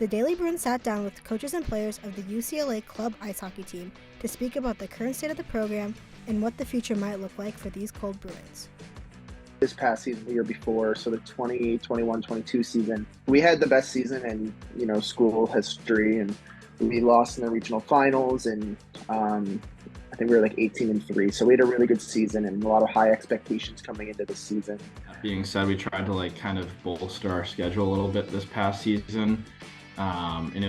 The Daily Bruin sat down with coaches and players of the UCLA club ice hockey team to speak about the current state of the program and what the future might look like for these cold Bruins. This past season, the year before, so the 2021-22 season, we had the best season in school history, and we lost in the regional finals, and I think we were like 18-3. So we had a really good season and a lot of high expectations coming into the season. That being said, we tried to kind of bolster our schedule a little bit this past season, and it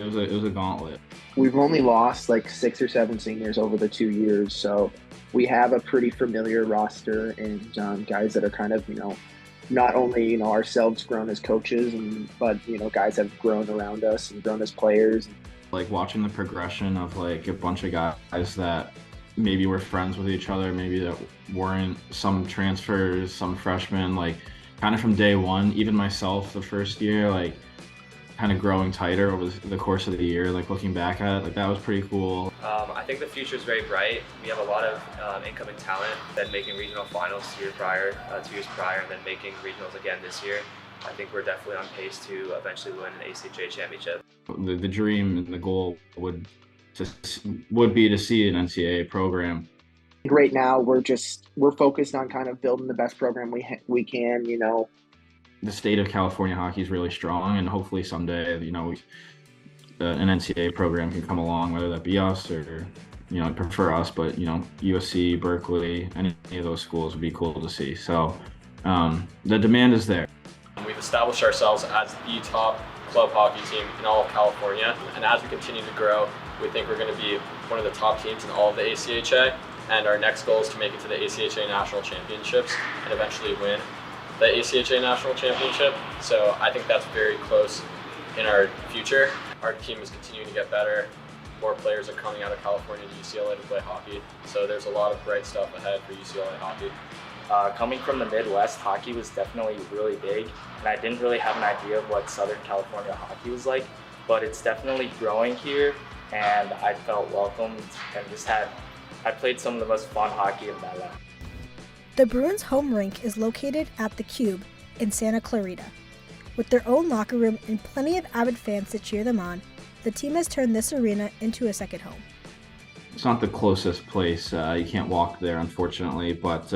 was a gauntlet. We've only lost like 6 or 7 seniors over the 2 years, so we have a pretty familiar roster and guys that are kind of not only ourselves grown as coaches, but guys have grown around us and grown as players. Like watching the progression of like a bunch of guys that maybe were friends with each other, maybe that weren't, some transfers, some freshmen, like kind of from day one, even myself the first year, like kind of growing tighter over the course of the year, like looking back at it, like that was pretty cool. I think the future is very bright. We have a lot of incoming talent that making regional finals 2 years prior, and then making regionals again this year. I think we're definitely on pace to eventually win an ACHA championship. The dream and the goal would be to see an NCAA program. Right now, we're focused on kind of building the best program we can. The state of California hockey is really strong, and hopefully someday, an NCAA program can come along, whether that be us or, I prefer us, but USC, Berkeley, any of those schools would be cool to see. So the demand is there. We've established ourselves as the top club hockey team in all of California, and as we continue to grow, we think we're going to be one of the top teams in all of the ACHA, and our next goal is to make it to the ACHA National Championships and eventually win the ACHA National Championship. So I think that's very close in our future. Our team is continuing to get better. More players are coming out of California to UCLA to play hockey, so there's a lot of bright stuff ahead for UCLA hockey. Coming from the Midwest, hockey was definitely really big, and I didn't really have an idea of what Southern California hockey was like, but it's definitely growing here, and I felt welcomed and I played some of the most fun hockey of my life. The Bruins' home rink is located at the Cube in Santa Clarita. With their own locker room and plenty of avid fans to cheer them on, the team has turned this arena into a second home. It's not the closest place. You can't walk there, unfortunately, but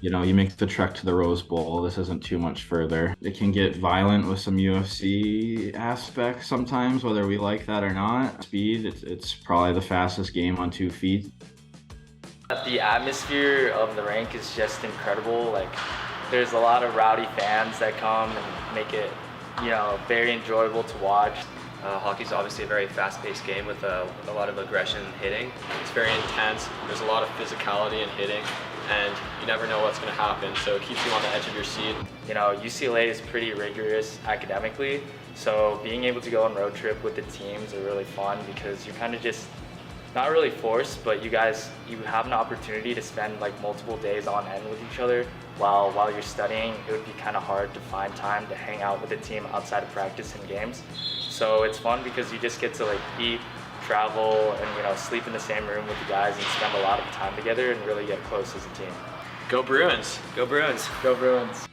you make the trek to the Rose Bowl. This isn't too much further. It can get violent with some UFC aspects sometimes, whether we like that or not. Speed, it's probably the fastest game on 2 feet. The atmosphere of the rink is just incredible. Like, there's a lot of rowdy fans that come and make it, very enjoyable to watch. Hockey's obviously a very fast-paced game with a lot of aggression and hitting. It's very intense. There's a lot of physicality and hitting, and you never know what's going to happen, so it keeps you on the edge of your seat. UCLA is pretty rigorous academically, so being able to go on road trip with the teams are really fun because you're kind of just not really forced, but you have an opportunity to spend like multiple days on end with each other while you're studying. It would be kind of hard to find time to hang out with the team outside of practice and games. So it's fun because you just get to eat, travel, and sleep in the same room with the guys and spend a lot of time together and really get close as a team. Go Bruins! Go Bruins! Go Bruins!